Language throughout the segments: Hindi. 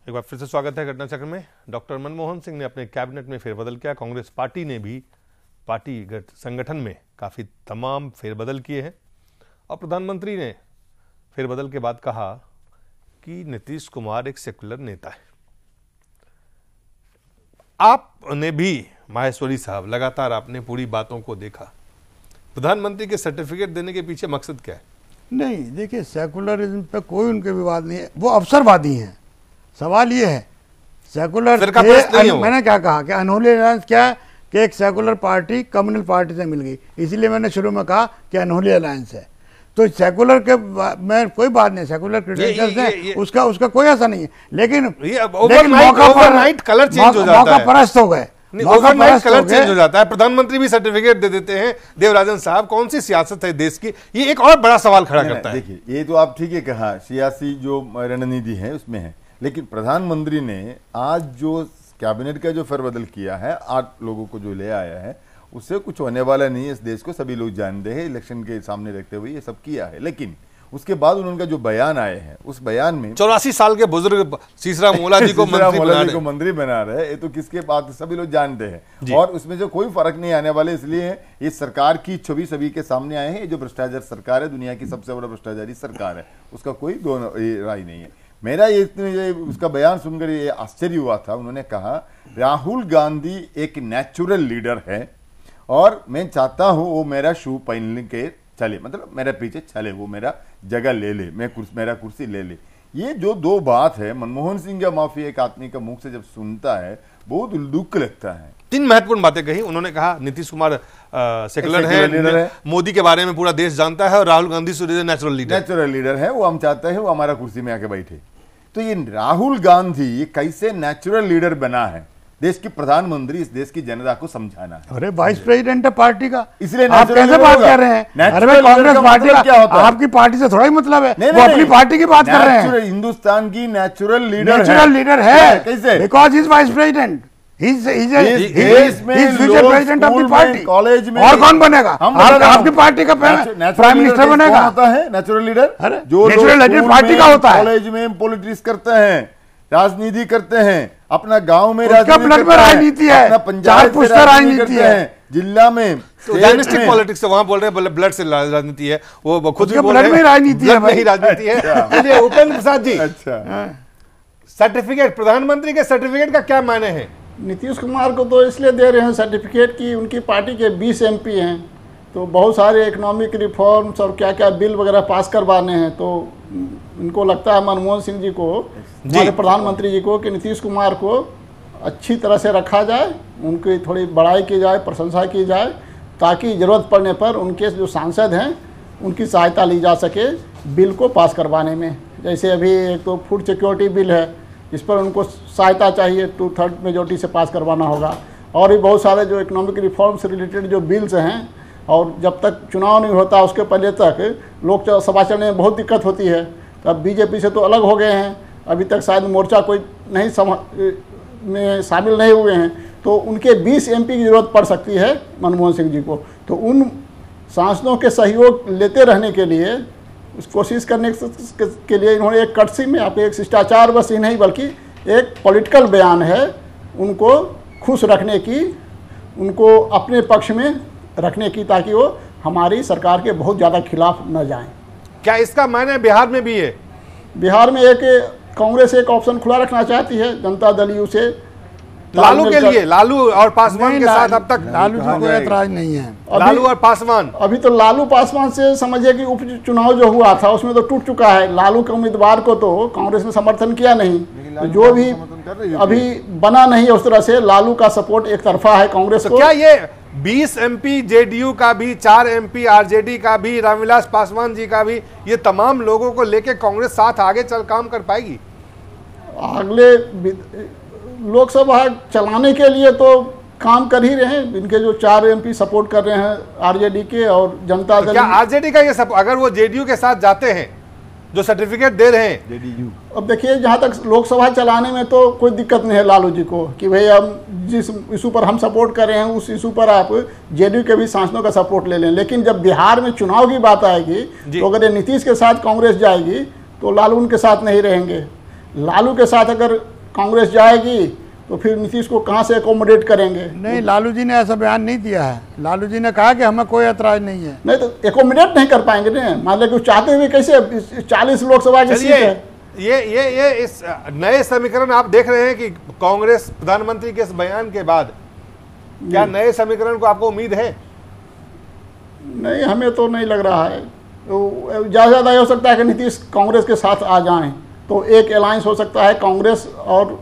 एक बार फिर से स्वागत है घटना चक्र में। डॉक्टर मनमोहन सिंह ने अपने कैबिनेट में फेरबदल किया। कांग्रेस पार्टी ने भी पार्टी संगठन में काफी तमाम फेरबदल किए हैं और प्रधानमंत्री ने फेरबदल के बाद कहा कि नीतीश कुमार एक सेकुलर नेता है। आपने भी माहेश्वरी साहब लगातार आपने पूरी बातों को देखा, प्रधानमंत्री के सर्टिफिकेट देने के पीछे मकसद क्या है? नहीं, देखिए सेकुलरिज्म पे कोई उनके विवाद नहीं है, वो अवसरवादी हैं। सवाल ये है सेकुलर मैंने क्या कहा कि अनहोली अलायंस क्या है कि एक सेकुलर पार्टी कम्युनल पार्टी से मिल गई, इसीलिए मैंने शुरू में कहा कि अनहोली अलायंस है। तो सेकुलर के मैं कोई बात नहीं, सेकुलर क्रेडेंशियल्स है, उसका कोई ऐसा नहीं है, लेकिन ओवरनाइट कलर चेंज हो जाता है, परस्त हो गए, ओवरनाइट कलर चेंज हो जाता है। प्रधानमंत्री भी सर्टिफिकेट दे देते हैं। देवराजन साहब, कौन सी सियासत है देश की? ये एक और बड़ा सवाल खड़ा करता है। देखिए, ये तो आप ठीक है कहा, सियासी जो रणनीति है उसमें है, लेकिन प्रधानमंत्री ने आज जो कैबिनेट का जो फेरबदल किया है, 8 लोगों को जो ले आया है, उससे कुछ होने वाला नहीं है इस देश को, सभी लोग जानते हैं। इलेक्शन के सामने रखते हुए ये सब किया है, लेकिन उसके बाद उनका जो बयान आए हैं, उस बयान में 84 साल के बुजुर्ग सीसरा मोला जी को मंत्री बना रहे, ये तो किसके बात सभी लोग जानते हैं, और उसमें जो कोई फर्क नहीं आने वाले, इसलिए इस सरकार की छवि सभी के सामने आए हैं। जो भ्रष्टाचार सरकार है, दुनिया की सबसे बड़ा भ्रष्टाचारी सरकार है, उसका कोई दो राय नहीं है। मेरा ये उसका बयान सुनकर ये आश्चर्य हुआ था। उन्होंने कहा राहुल गांधी एक नेचुरल लीडर है और मैं चाहता हूं वो मेरा शू पहन के चले, मतलब मेरे पीछे चले, वो मेरा जगह ले ले, मेरा कुर्सी ले ले। ये जो दो बात है, मनमोहन सिंह या माफी एक आदमी का मुख से जब सुनता है बहुत दुख लगता है। 3 महत्वपूर्ण बातें कही उन्होंने। कहा नीतीश कुमार सेकुलर है, मोदी के बारे में पूरा देश जानता है, और राहुल गांधी नेचुरल लीडर है, वो हम चाहते हैं वो हमारा कुर्सी में आके बैठे। तो ये राहुल गांधी कैसे नेचुरल लीडर बना है, देश की प्रधानमंत्री, इस देश की जनता को समझाना है। अरे वाइस प्रेसिडेंट है पार्टी का, इसलिए आप कैसे बात कर रहे हैं? अरे कांग्रेस पार्टी क्या होता है? आपकी पार्टी से थोड़ा ही मतलब है, वो अपनी पार्टी की बात कर रहे हैं। हिंदुस्तान की नेचुरल लीडर है कैसे? Because is vice president, president of the party. College में और कौन बनेगा? आपकी पार्टी का प्राइम मिनिस्टर बनेगा। होता है नेचुरल लीडर, जो नेचुरल लीडर पार्टी का होता है। कॉलेज में पॉलिटिक्स करते हैं, राजनीति करते हैं, अपना गांव में राजनीति है, अपना पंचायत में राजनीति है, जिला में डायनेस्टिक पॉलिटिक्स, वहां बोल रहे हैं ब्लड से राजनीति है, वो खुद भी ब्लड में राजनीति है, राजनीति है। उपेंद्र प्रसाद जी, अच्छा सर्टिफिकेट, प्रधानमंत्री के सर्टिफिकेट का क्या मायने है? नीतीश कुमार को तो इसलिए दे रहे हैं सर्टिफिकेट कि उनकी पार्टी के 20 MP हैं, तो बहुत सारे इकोनॉमिक रिफॉर्म्स और क्या क्या बिल वगैरह पास करवाने हैं। तो इनको लगता है मनमोहन सिंह जी को, हमारे प्रधानमंत्री जी को, कि नीतीश कुमार को अच्छी तरह से रखा जाए, उनकी थोड़ी बड़ाई की जाए, प्रशंसा की जाए, ताकि ज़रूरत पड़ने पर उनके जो सांसद हैं उनकी सहायता ली जा सके बिल को पास करवाने में। जैसे अभी एक तो फूड सिक्योरिटी बिल है, इस पर उनको सहायता चाहिए, 2/3 मेजोरिटी से पास करवाना होगा। और भी बहुत सारे जो इकोनॉमिक रिफॉर्म से रिलेटेड जो बिल्स हैं, और जब तक चुनाव नहीं होता उसके पहले तक लोकसभा चलने में बहुत दिक्कत होती है। तो अब बीजेपी से तो अलग हो गए हैं, अभी तक शायद मोर्चा कोई नहीं में शामिल नहीं हुए हैं, तो उनके 20 MP की ज़रूरत पड़ सकती है मनमोहन सिंह जी को। तो उन सांसदों के सहयोग लेते रहने के लिए, उस कोशिश करने के लिए इन्होंने एक कटसी में आप एक शिष्टाचार बस ही नहीं बल्कि एक पॉलिटिकल बयान है, उनको खुश रखने की, उनको अपने पक्ष में रखने की, ताकि वो हमारी सरकार के बहुत ज़्यादा खिलाफ न जाएं। क्या इसका मायने बिहार में भी है? बिहार में एक कांग्रेस एक ऑप्शन खुला रखना चाहती है, जनता दल यू से लालू के लिए, लालू और पासवान के साथ अब तक लालू जी कोई ऐतराज नहीं है। लालू और पासवान, अभी तो लालू पासवान से समझिए कि उपचुनाव जो हुआ था उसमें तो टूट चुका है। लालू के उम्मीदवार को तो कांग्रेस ने समर्थन किया नहीं, तो जो भी अभी बना नहीं है उस तरह से लालू का सपोर्ट एक तरफा है कांग्रेस को। क्या ये 20 MP JDU का भी, 4 MP RJD का भी, रामविलास पासवान जी का भी, ये तमाम लोगों को लेके कांग्रेस साथ आगे चल काम कर पाएगी? अगले लोकसभा चलाने के लिए तो काम कर ही रहे हैं। इनके जो 4 MP सपोर्ट कर रहे हैं RJD के और जनता दल। क्या RJD का ये सब, अगर वो JDU के साथ जाते हैं, जो सर्टिफिकेट दे रहे हैं JDU, अब देखिए जहाँ तक लोकसभा चलाने में तो कोई दिक्कत नहीं है लालू जी को, कि भाई हम जिस इशू पर हम सपोर्ट कर रहे हैं उस इशू पर आप JDU के भी सांसदों का सपोर्ट ले लें। लेकिन जब बिहार में चुनाव की बात आएगी, तो अगर ये नीतीश के साथ कांग्रेस जाएगी तो लालू उनके साथ नहीं रहेंगे। लालू के साथ अगर कांग्रेस जाएगी तो फिर नीतीश को कहाँ से एकोमोडेट करेंगे? नहीं, लालू जी ने ऐसा बयान नहीं दिया है। लालू जी ने कहा कि हमें कोई ऐतराज नहीं है। नहीं तो एकोमोडेट नहीं कर पाएंगे ना, मान लो कि चाहते हुए कैसे 40 लोकसभा की सीट है। ये इस नए समीकरण आप देख रहे हैं कि कांग्रेस प्रधानमंत्री के इस बयान के बाद क्या नए समीकरण को आपको उम्मीद है? नहीं, हमें तो नहीं लग रहा है। तो ज़्यादा हो सकता है कि नीतीश कांग्रेस के साथ आ जाएं, तो एक अलायंस हो सकता है कांग्रेस और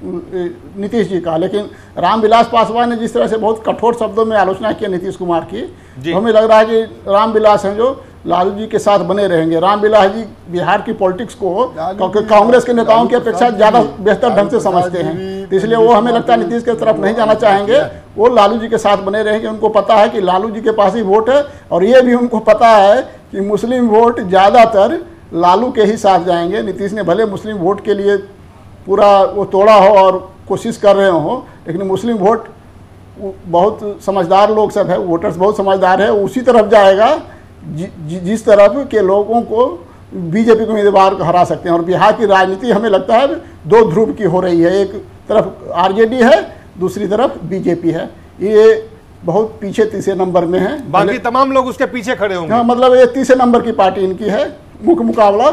नीतीश जी का। लेकिन रामविलास पासवान ने जिस तरह से बहुत कठोर शब्दों में आलोचना की नीतीश कुमार की, तो हमें लग रहा है कि रामविलास हैं जो लालू जी के साथ बने रहेंगे। रामविलास जी बिहार की पॉलिटिक्स को कांग्रेस के नेताओं की अपेक्षा ज़्यादा बेहतर ढंग से समझते हैं, तो इसलिए वो हमें लगता है नीतीश की तरफ नहीं जाना चाहेंगे, वो लालू जी के साथ बने रहेंगे। उनको पता है कि लालू जी के पास ही वोट है, और ये भी उनको पता है कि मुस्लिम वोट ज़्यादातर लालू के ही साथ जाएंगे। नीतीश ने भले मुस्लिम वोट के लिए पूरा वो तोड़ा हो और कोशिश कर रहे हो, लेकिन मुस्लिम वोट बहुत समझदार लोग सब है, वोटर्स बहुत समझदार है, उसी तरफ जाएगा जिस तरफ के लोगों को बीजेपी के उम्मीदवार हरा सकते हैं। और बिहार की राजनीति हमें लगता है 2 ध्रुव की हो रही है, एक तरफ आरजेडी है, दूसरी तरफ बीजेपी है। ये बहुत पीछे तीसरे नंबर में है, बाकी तमाम लोग उसके पीछे खड़े होंगे। हाँ, मतलब ये तीसरे नंबर की पार्टी इनकी है। मुख्य मुकाबला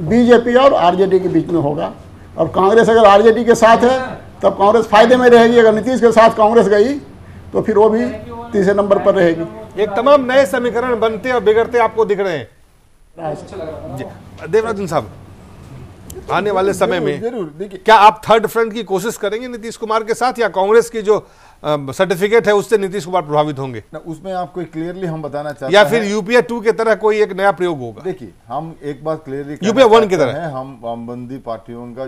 बीजेपी और आरजेडी के बीच में होगा, और कांग्रेस अगर आरजेडी के साथ है तब कांग्रेस फायदे में रहेगी। अगर नीतीश के साथ कांग्रेस गई तो फिर वो भी तीसरे नंबर पर रहेगी। एक तमाम नए समीकरण बनते और बिगड़ते आपको दिख रहे हैं। देवराजन साहब, आने वाले समय में जरूर देखिए, क्या आप थर्ड फ्रंट की कोशिश करेंगे नीतीश कुमार के साथ, या कांग्रेस की जो सर्टिफिकेट है उससे नीतीश कुमार प्रभावित होंगे? उसमें आपको क्लियरली हम बताना चाहते हैं, या फिर यूपीए 2 की तरह कोई एक नया प्रयोग होगा? देखिए, हम एक बात क्लियरली यूपीए 1 की तरह है, हम वामपंथी पार्टियों का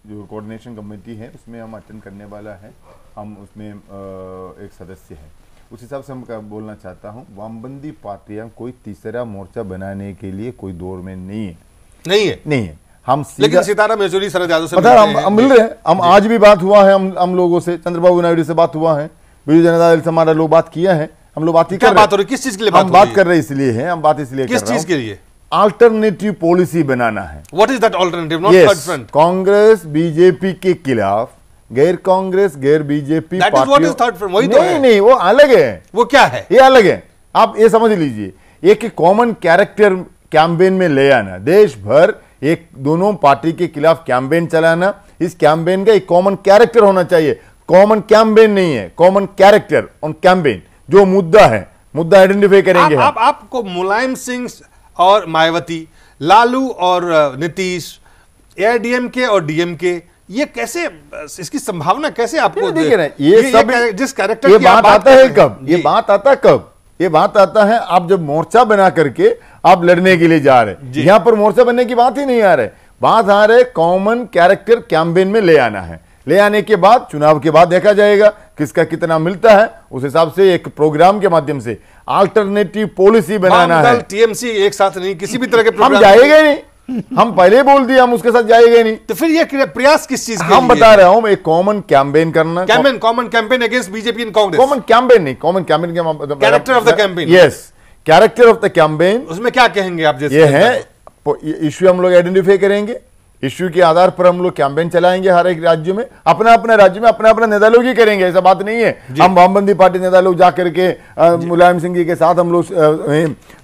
जो कोऑर्डिनेशन कमेटी है उसमें हम अटेंड करने वाला है, हम उसमें एक सदस्य हैं। उस हिसाब से हम बोलना चाहता हूं, वामपंथी पार्टियां कोई तीसरा मोर्चा बनाने के लिए कोई दौर में नहीं है। हम लेकिन सीताराम येचुरी शरद यादव से हम मिल रहे हैं। हम आज भी बात हुआ है, हम लोगों से, चंद्रबाबू नायडू से बात हुआ है, बीजू जनता दल से हमारा लोग बात किया है, हम लोग बात ही कर रहे हैं। किस चीज के लिए बात कर रहे हैं? इसलिए है हम बात इसलिए किस चीज के लिए? अल्टरनेटिव पॉलिसी बनाना है। What is that alternative? Not third front. Congress BJP के खिलाफ गैर कांग्रेस गैर बीजेपी पार्टी नहीं, वो अलग है। वो क्या है? ये अलग है, आप ये समझ लीजिए। एक कॉमन कैरेक्टर कैंपेन में ले आना, देश भर एक दोनों पार्टी के खिलाफ कैंपेन चलाना, इस कैंपेन का एक कॉमन कैरेक्टर होना चाहिए। कॉमन कैंपेन नहीं है, कॉमन कैरेक्टर ऑन कैंपेन। जो मुद्दा है, मुद्दा आइडेंटिफाई करेंगे। आपको मुलायम सिंह और मायावती, लालू और नीतीश, एआईडीएमके और डीएमके, ये कैसे, इसकी संभावना कैसे आपको देख रहे हैं? ये सब जिस कैरेक्टर ये बात आता है कब? ये बात आता कब? ये बात आता है आप जब मोर्चा बना करके आप लड़ने के लिए जा रहे हैं। यहां पर मोर्चा बनने की बात ही नहीं आ रहे, बात आ रहे कॉमन कैरेक्टर कैंपेन में ले आना है। ले आने के बाद चुनाव के बाद देखा जाएगा किसका कितना मिलता है, उस हिसाब से एक प्रोग्राम के माध्यम से अल्टरनेटिव पॉलिसी बनाना है। टीएमसी एक साथ नहीं, किसी भी तरह के प्रोग्राम हम जाएगा ही नहीं। हम पहले बोल दिया हम उसके साथ जाएंगे नहीं। तो फिर ये प्रयास किस चीज के? हम बता रहा हूं, एक कॉमन कैंपेन करना, common campaign against BJP and Congress. Common campaign नहीं, कॉमन कैंपेन के character of the campaign. Yes, character of the campaign. उसमें क्या कहेंगे आप? जैसे ये है इश्यू हम लोग आइडेंटिफाई करेंगे, इश्यू के आधार पर हम लोग कैंपेन चलाएंगे। हर एक राज्य में अपना अपना राज्य में अपना अपना नेता लोग ही करेंगे, ऐसा बात नहीं है। हम वामपंथी पार्टी नेता लोग जाकर के मुलायम सिंह जी के साथ हम लोग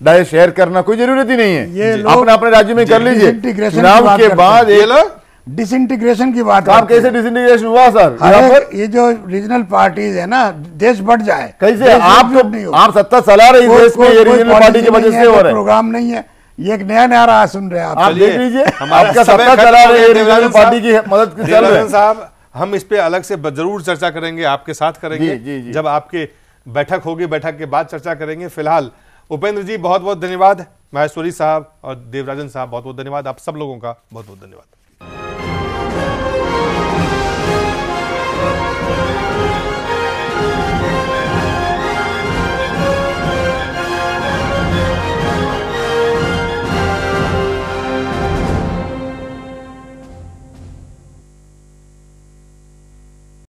डायरेक्ट शेयर करना कोई जरूरत ही नहीं है। अपना अपने राज्य में कर लीजिए। चुनाव के बाद डिसइंटीग्रेशन की बात। आप कैसे डिसइंटीग्रेशन हुआ सर? ये जो रीजनल पार्टीज है ना, देश बढ़ जाए कैसे? आप सत्ता चला रही देश में, ये रीजनल पार्टी की वजह से हो रहा है। प्रोग्राम नहीं है, ये एक नया राह सुन रहे हैं आप देख लीजिए। आपका सत्ता चला रहे हैं, रीजनल पार्टी की मदद चल रही है। साहब, हम इस पे अलग से जरूर चर्चा करेंगे, आपके साथ करेंगे जब आपके बैठक होगी, बैठक के बाद चर्चा करेंगे। फिलहाल उपेंद्र जी बहुत बहुत धन्यवाद, महेश्वरी साहब और देवराजन साहब बहुत बहुत धन्यवाद, आप सब लोगों का बहुत बहुत धन्यवाद।